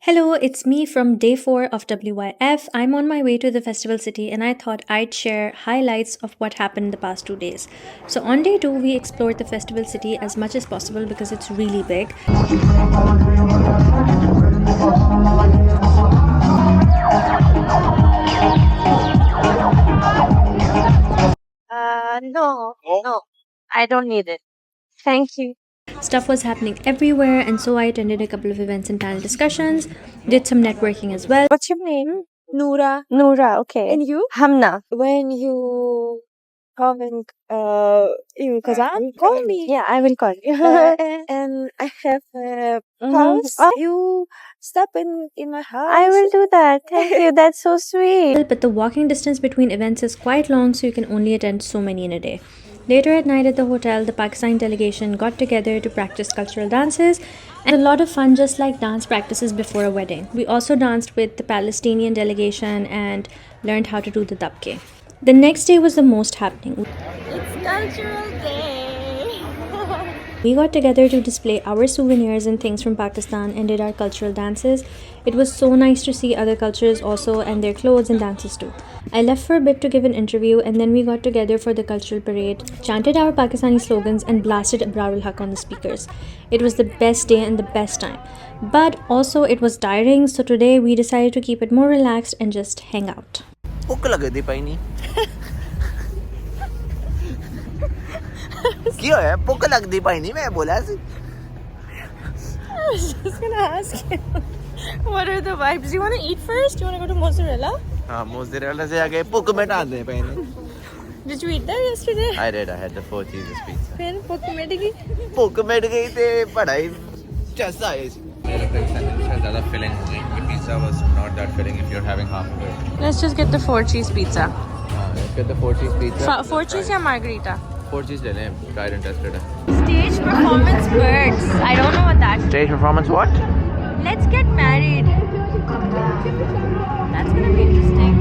Hello, it's me from day 4 of WYF. I'm on my way to the festival city and I thought I'd share highlights of what happened the past 2 days. So, on day 2, we explored the festival city as much as possible because it's really big. No, I don't need it. Thank you. Stuff was happening everywhere, and so I attended a couple of events and panel discussions, did some networking as well. What's your name? Noora. Noora, okay. And you? Hamna. When you come in Kazan, call me. Yeah, I will call you. And I have a Mhm. house. Oh. You stop in my house. I will do that. Thank you. That's so sweet. But the walking distance between events is quite long, so you can only attend so many in a day. Later at night at the hotel, the Pakistan delegation got together to practice cultural dances, and a lot of fun, just like dance practices before a wedding. We also danced with the Palestinian delegation and learned how to do the dabke. The next day was the most happening. It's cultural day. We got together to display our souvenirs and things from Pakistan and did our cultural dances. It was so nice to see other cultures also and their clothes and dances too. I left for a bit to give an interview and then we got together for the cultural parade, chanted our Pakistani slogans and blasted Abrarul Haq on the speakers. It was the best day and the best time. But also it was tiring, so today we decided to keep it more relaxed and just hang out. ਭੁੱਖ ਲੱਗਦੀ ਪਈ ਨਹੀਂ ਕੀ ਹੋਇਆ ਭੁੱਖ ਲੱਗਦੀ ਪਈ ਨਹੀਂ ਮੈਂ ਬੋਲਿਆ ਸੀ I was just gonna ask you, what are the vibes? You want to eat first? You want to go to mozzarella? ਹਾਂ mozzarella से आके ਭੁੱਖ ਮਿਟਾਉਂਦੇ ਪਏ ਨੇ Did you eat that yesterday? I had the 4 cheeses pizza Then book made ਭੁੱਖ ਮਿਟ ਗਈ ਤੇ ਪੜਾਈ ਚੱਸ ਆਏ ਸੀ मेरे तक से ज़्यादा filling हो गई the pizza was not that filling if you're having half of it Let's just get the 4 cheese pizza. let's get the 4 cheese pizza 4 cheese or margarita? 4 cheese ले लें tried and tested Stage performance birds. I don't know what that is. stage performance what Let's get married. That's gonna be interesting.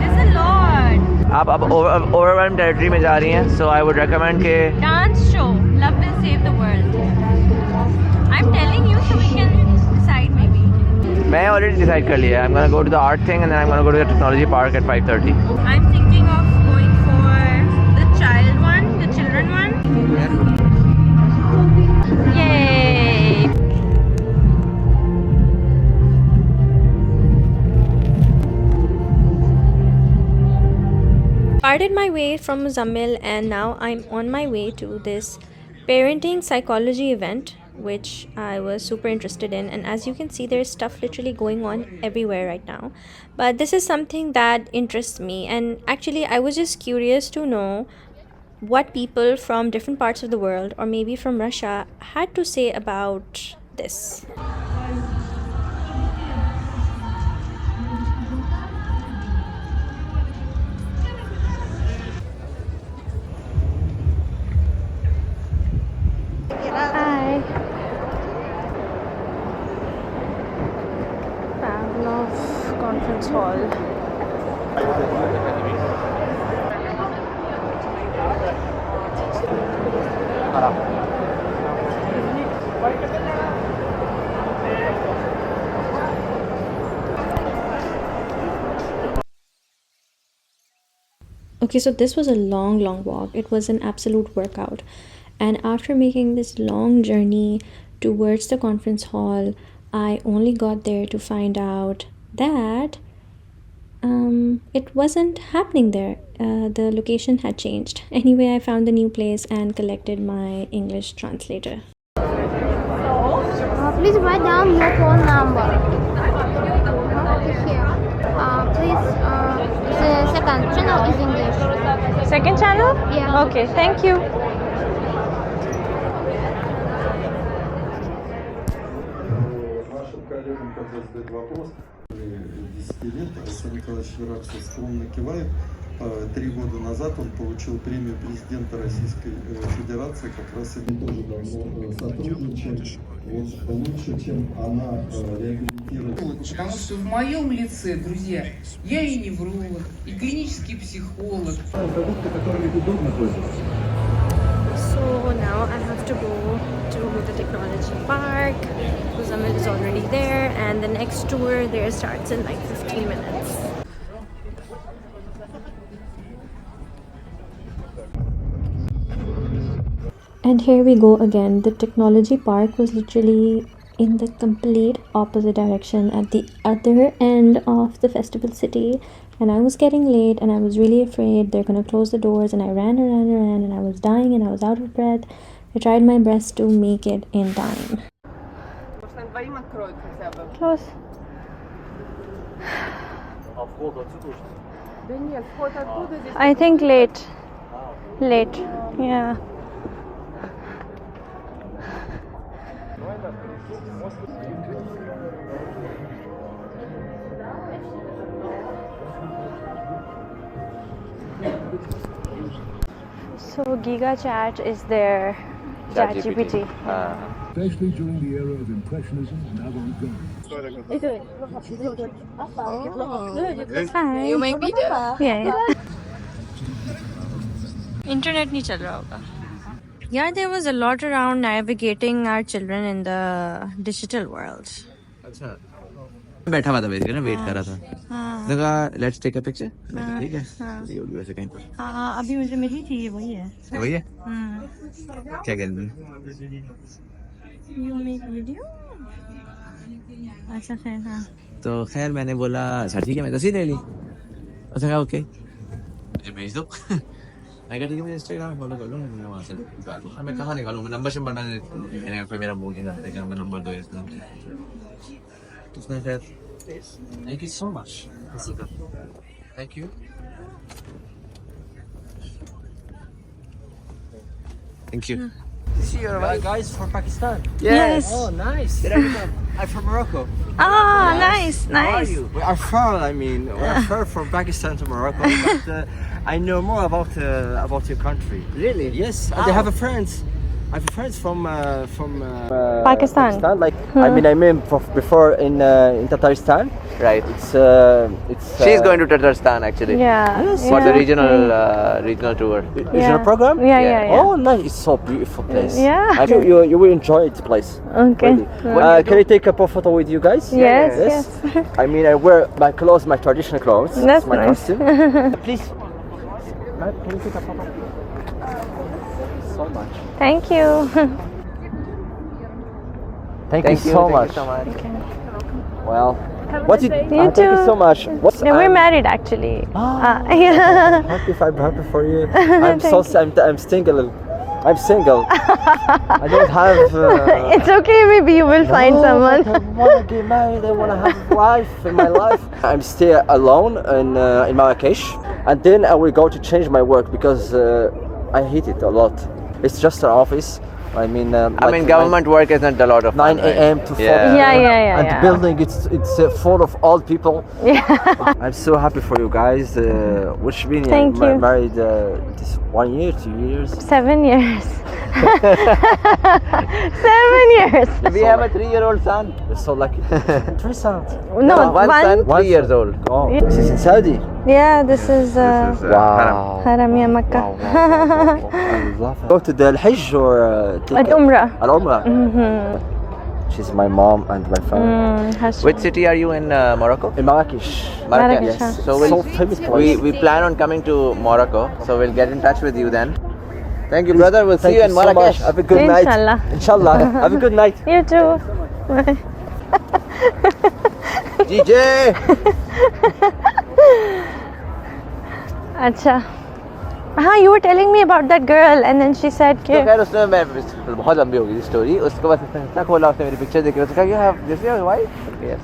There's a lot. आप अब overwhelmed territory में जा रही हैं so I would recommend के Dance show. Love will save the world. I'm telling you so we can decide maybe. मैं already decide कर लिया I'm gonna go to the art thing and then I'm gonna go to the technology park at 5:30 I'm thinking of going for the child one, the children one. Yay! Parted my way from Muzammil and now I'm on my way to this parenting psychology event which I was super interested in, and as you can see there's stuff literally going on everywhere right now, but this is something that interests me and actually I was just curious to know what people from different parts of the world or maybe from Russia had to say about this. Hi. Pavlov Conference Hall. Okay, so this was a long walk. It was an absolute workout. And after making this long journey towards the conference hall, I only got there to find out that it wasn't happening there. The location had changed. Anyway, I found the new place and collected my English translator. Please write down your phone number. Here. Please, the second channel is English. Second channel? Yeah. Okay, thank you. Нашим коллегам хотел задать вопрос. 10 лет Александр Николаевич Вераксов скромно кивает. 3 года назад он получил премию президента Российской Федерации. Как раз они тоже давно сотрудничаем. Вот лучше, чем она реабилитирует. Потому что в моем лице, друзья, я и невролог, и клинический психолог. Продукты, которыми удобно пользоваться. So now I have to go to the technology park. It was Muzamil is already there, and the next tour there starts in like 15 minutes. And here we go again. The technology park was literally in the complete opposite direction at the other end of the festival city, and I was getting late and I was really afraid they're gonna close the doors, and I ran and I was dying and I was out of breath. I tried my best to make it in time. Close. I think late. Late. Yeah. So Giga Chat is their ChatGPT. Especially during the era of Impressionism and avant-garde. Hi. You make video? Yeah. Internet नहीं चल रहा होगा. Yeah, there was a lot around navigating our children in the digital world. अच्छा बैठा हुआ था basically ना, wait कर रहा था. लगा लेट्स टेक अ पिक्चर. ठीक है, ये होगी वैसे कहीं पर. हाँ, अभी मुझे मिली थी, वही है. वही है. क्या कह रही है? You make video? अच्छा खैर. हाँ. तो खैर मैंने बोला अच्छा ठीक है, मैं तस्वीर ले ली. उसने कहा ओके मुझे भेज दो. मैं कहा ठीक है, मुझे इंस्टाग्राम फॉलो कर लो, मैं वहाँ से निकालूँ. मैं कहाँ निकालूँ, मैं नंबर से मैंने कोई मेरा बोल नहीं रहा, मैं नंबर दो इसका. तो उसने फिर thank you so much. Thank you. Thank you. See you guys from Pakistan. Yes. Oh, nice. Where are you from? I'm from Morocco. Ah, nice. How are you? We are far. I mean, we are far from Pakistan to Morocco, but I know more about your country. Really? Yes. I have a friends. I have friends from Pakistan. Like I mean before in Tatarstan. Right. It's She's going to Tatarstan actually. Yeah. For the regional tour. regional program. Yeah. Oh, nice! It's so beautiful place. Yeah. I think you will enjoy this place. Okay. Really. Can I take a photo with you guys? Yes. I mean, I wear my clothes, my traditional clothes. That's my nice. costume. Please, can you take a photo? So much. Thank you. Thank you so much. Well, what did? You thank you too. so much. What's No, we're married actually. Yeah. I'm happy for you. I'm single. I'm single. I don't have. It's okay. Maybe you will find someone. I want to get married. I want to have a wife in my life. I'm stay alone in Marrakesh, and then I will go to change my work because I hate it a lot. It's just an office. I mean, government work isn't a lot of 9 fun, right? a.m. to 4 Yeah. Yeah. And the building, it's full of old people. Yeah. I'm so happy for you guys. Which mean Thank you. married this 1 year, 2 years. 7 years. 7 years. We have a 3-year-old son. You're so lucky. 3 sons. No, One son, 3 years son. old. Oh, this is in Saudi. Yeah, this is Wow. Haramia Makkah. I love it. Go to the Hajj or At Umrah. Al-Umrah. She's my mom and my family. Which city are you in Morocco? In Marrakesh. Marrakesh, Yes. huh? So So famous place. we plan on coming to Morocco, so we'll get in touch with you then. Thank you, brother. We'll see Thank you in so much. Marrakesh. Have a good night. Inshallah. Inshallah. Have a good night. You too. DJ. Acha. You were telling me about that girl, and then she said, तो खैर उसने मैं बहुत लंबी हो गई थी story. उसके बाद उसने इंस्टा खोला, उसने मेरी पिक्चर देखी, उसने कहा you have this your wife? Yes.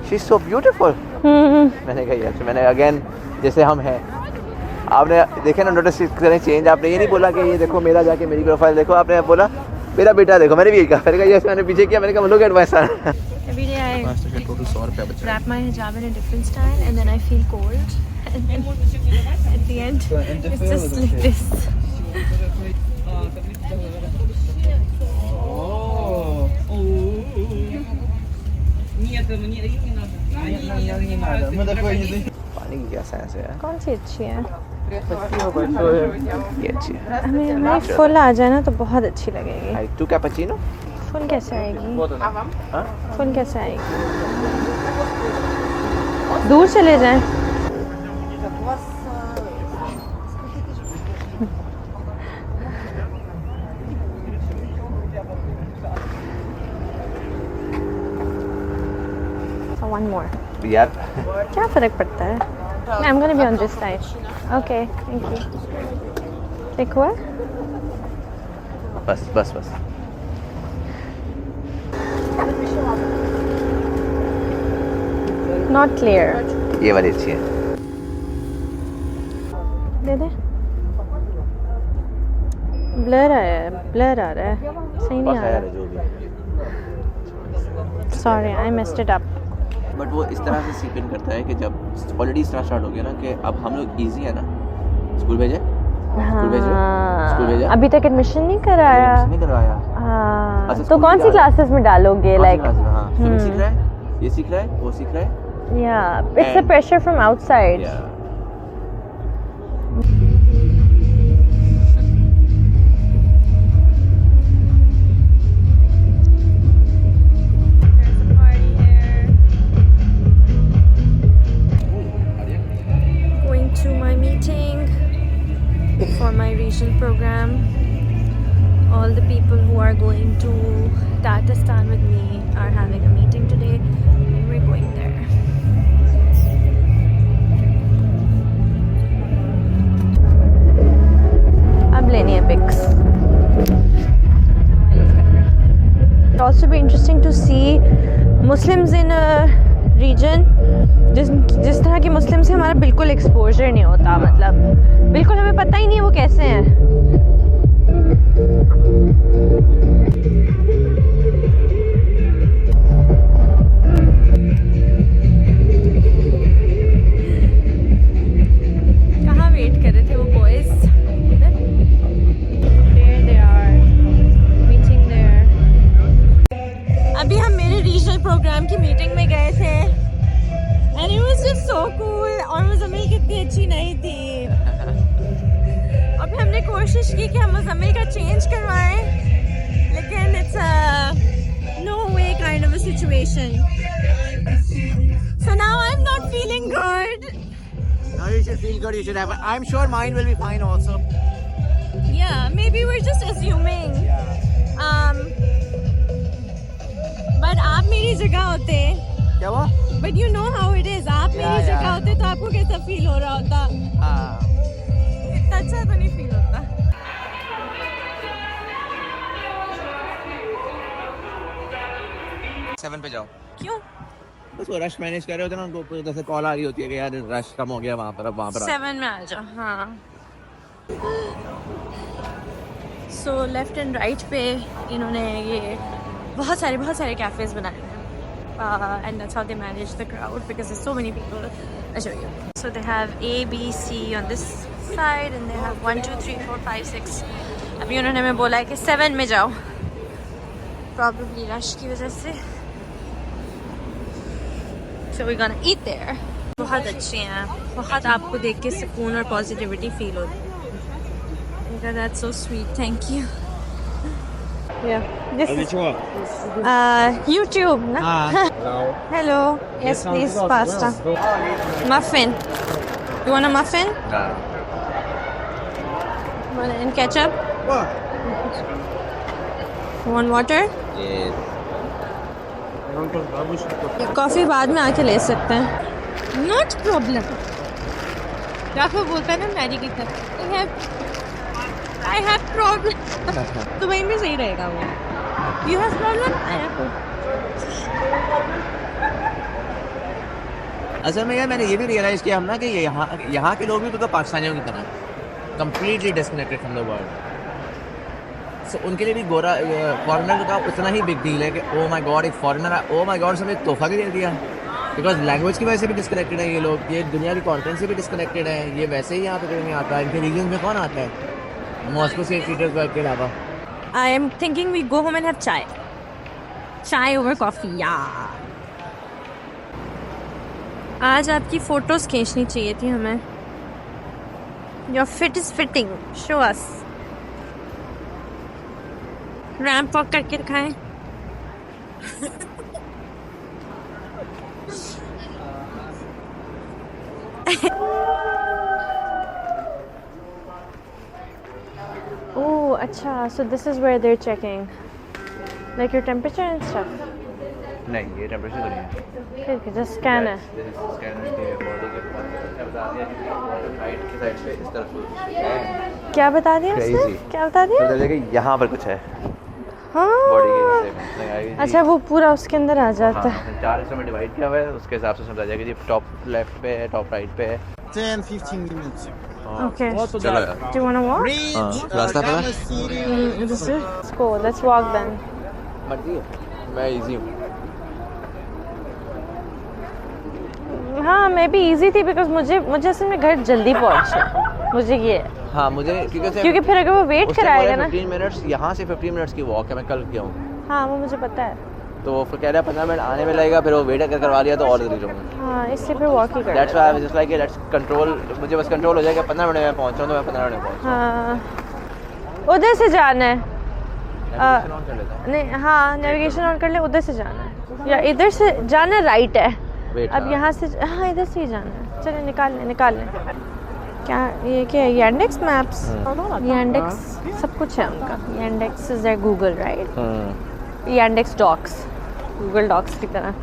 She's so beautiful. मैंने कहा yes. मैंने again जैसे हम हैं. आपने देखे ना नोटिस करें चेंज. आपने ये नहीं बोला कि ये देखो मेरा जाके मेरी प्रोफाइल देखो. आपने बोला मेरा बेटा देखो. मैंने भी यही कहा. मैंने कहा yes. मैंने पीछे किया. मैंने कहा look at my son. Every day I wrap my hijab in a different style, and then I feel cold. And then at the end, it's just like this. पानी की क्या सेंस है? कौन सी अच्छी है? ये अच्छी है. हमें फुल आ जाए ना तो बहुत अच्छी लगेगी. 2 cappuccino. फुल कैसे आएगी? फुल कैसे आएगी? दूर चले जाएं। So one more. यार क्या फर्क पड़ता है? I'm gonna be on this side. Okay, thank you. एक हुआ? बस बस बस Not clear. ये वाली अच्छी है। दे दे। ब्लर आ रहा है, ब्लर आ रहा है, सही नहीं आ रहा। जो भी Sorry, I messed it up. But वो इस तरह से सीप इन करता है कि जब ऑलरेडी इस तरह स्टार्ट हो गया ना कि अब हम लोग इजी है ना। स्कूल भेजे? स्कूल भेज रहे हो? स्कूल भेजा? अभी तक एडमिशन नहीं कराया। नहीं करवाया। हाँ, अच्छा, तो स्कूल कौन भी सी डाला। क्लासेस में डालोगे? लाइक हाँ, स्विमिंग सीख रहा है, ये सीख रहा है, वो सीख रहा है। yeah, it's a pressure from outside. Yeah. Going to my meeting for my regional program. All the people who are going to Tatarstan with me are having a meeting today, and we're going there. अब लेनी है pics. It'll also be interesting to see Muslims in a region जिस तरह के मुस्लिम से हमारा बिल्कुल exposure नहीं होता, मतलब बिल्कुल हमें पता ही नहीं वो कैसे हैं। कहाँ वेट कर रहे थे वो boys? There they are, meeting there. अभी हम मेरे रीजनल प्रोग्राम की मीटिंग में गए थे and it was just so cool और मुज़म्मिल कितनी अच्छी नहीं थी और फिर हमने कोशिश की कि हम मुज़म्मिल का चेंज करवाएं लेकिन it's a no way kind of a situation. So now I'm not feeling good. Now you should feel good. You should have. I'm sure mine will be fine also. Yeah, maybe we're just assuming. But आप मेरी जगह होते क्या हुआ? But you know how it is. आप मेरी जगह होते तो आपको कैसा फील हो रहा होता? हाँ। इतना अच्छा तो नहीं फील होता। 7 पे जाओ। क्यों? बस वो रश मैनेज कर रहे होते ना, उनको जैसे कॉल आ रही होती है कि यार रश कम हो गया वहाँ पर, अब वहाँ पर 7 में आ जाओ। हाँ। So left and right पे इन्होंने ये बहुत सारे कैफेज बनाए हैं। And that's how they manage the crowd because there's so many people. I'll show you. So they have A, B, C on this side and they have 1, 2, 3, 4, 5, 6. अभी उन्होंने हमें बोला है कि 7 में जाओ. Probably rush की वजह से. So we're gonna eat there. बहुत अच्छे हैं. बहुत आपको देख के सुकून और पॉजिटिविटी फील होती है. That's so sweet. Thank you. Yeah. This is YouTube, na? Hello. Yes, please, pasta. Muffin. You want a muffin? Want it in ketchup? You want water? Coffee बाद में आके ले सकते हैं. Not problem. राफा बोलता है ना मैरी की तरह. I have problem. तो वहीं में सही रहेगा वो. You have problem? I have problem. असल में यार मैंने ये भी रियलाइज़ किया हम ना कि यहाँ के लोग भी तो पाकिस्तानियों की तरह completely disconnected from the world. So उनके लिए भी गोरा फॉरेनर का उतना ही बिग डील है कि ओ माय गॉड एक फॉरेनर है, ओ माय गॉड सब एक तोहफा भी दे दिया. बिकॉज लैंग्वेज की वजह से भी डिस्कनेक्टेड है ये लोग, ये दुनिया के कॉन्टेंट से भी डिस्कनेक्टेड है. ये वैसे ही यहाँ पे कोई नहीं आता. इनके रीजन में कौन आता है मॉस्को से पीटर्सबर्ग के अलावा? I am thinking we go home and have chai. Chai over coffee, yeah. आज आपकी फोटोज खींचनी चाहिए थी हमें. Your fit is fitting. Show us. Ramp walk करके दिखाएं. Oh, acha. So this is where they're checking, like your temperature and stuff. नहीं, ये टेम्परेचर तो नहीं है। फिर just scan है। स्कैनर के बॉडी के बता दिया कि राइट की साइड पे इस तरफ क्या बता दिया उसने? क्या बता दिया? तो देखिए यहाँ पर कुछ है हाँ। बॉडी के हिस्से में। अच्छा, वो पूरा उसके अंदर आ जाता है। हाँ, 4 हिस्सों में डिवाइड किया हुआ है, उसके हिसाब से समझा जाएगा जी टॉप लेफ्ट पे है, टॉप राइट पे है। 10-15 minutes. Okay. चलो यार। Do you want to walk? रास्ता पता है? Let's go. Let's walk then. मर्जी है, मैं इजी हूँ। हाँ, मैं भी इजी थी बिकॉज मुझे असल में घर जल्दी पहुँचना, मुझे ये है। हाँ मुझे क्योंकि फिर अगर वो वेट कराएगा ना। 15 मिनट्स यहाँ से 15 मिनट्स की वॉक है, मैं कल गया हूँ। हाँ वो मुझे पता है। तो वो कह रहा है 15 मिनट आने में लगेगा, फिर वो वेट अगर करवा लिया तो और जल्दी रहूँगा। हाँ, इससे फिर walk he that's why I was just like let's control, मुझे बस कंट्रोल हो जाएगा 15 मिनट में पहुँचाऊँ तो मैं 15 मिनट में पहुँचाऊँ। हाँ, उधर से जाना है। नेविगेशन ऑन कर लेता हूँ। नहीं, हाँ नेविगेशन ऑन कर ले, उधर से जाना है या इधर से जाना राइट है। अब यहाँ से हाँ इधर से ही जाना है। चलिए निकाल लें। क्या ये क्या है? Yandex मैप्स, Yandex सब कुछ है उनका। Yandex is there Google right? Yandex docs, Google docs की तरह।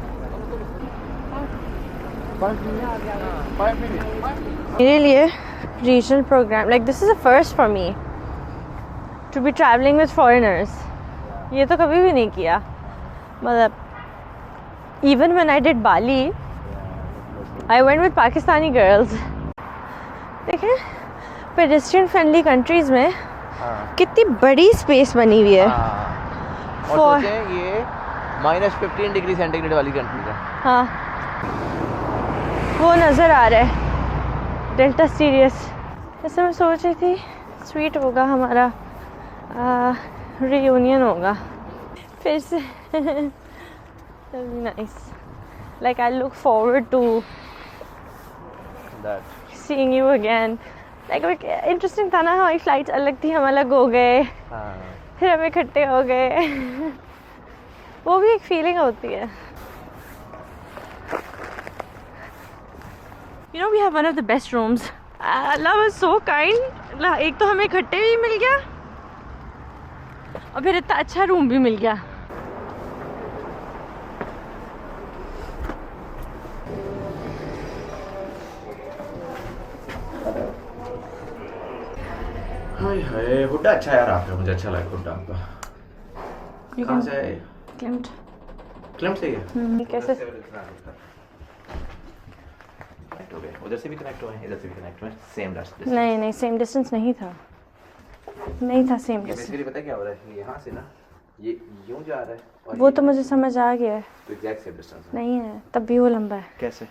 मेरे लिए regional programme like this is a first for me to be travelling with foreigners. ये तो कभी भी नहीं किया। मतलब even when I did Bali, I went with Pakistani girls. देखें पेडेस्ट्रियन फ्रेंडली कंट्रीज में कितनी बड़ी स्पेस बनी हुई है। और सोचें ये -15 डिग्री सेंटीग्रेड वाली कंट्री है। हाँ वो नज़र आ रहा है डेल्टा सीरियस। जैसे मैं सोच रही थी स्वीट होगा हमारा रियूनियन होगा फिर से। Nice like I look forward to seeing you again. Like interesting था ना, हमारी फ्लाइट्स अलग थी, हम अलग हो गए, फिर हम इकट्ठे हो गए। वो भी एक फीलिंग होती है। You know we have one of the best rooms. Allah was so kind. एक तो हमें इकट्ठे भी मिल गया और फिर इतना अच्छा रूम भी मिल गया। हाय हाय हुड्डा अच्छा है यार आपका, मुझे अच्छा लगा हुड्डा आपका। कहाँ से है? क्लिम्ट से है। कैसे उधर से भी कनेक्ट हुए, इधर से भी कनेक्ट हुए, सेम डिस्टेंस। नहीं सेम डिस्टेंस नहीं था सेम डिस्टेंस। बेसिकली पता क्या हो रहा है, यहाँ से ना ये यूं जा रहा है और वो तो मुझे समझ आ गया है। तो एग्जैक्ट सेम डिस्टेंस नहीं है, तब भी वो लंबा है। कैसे?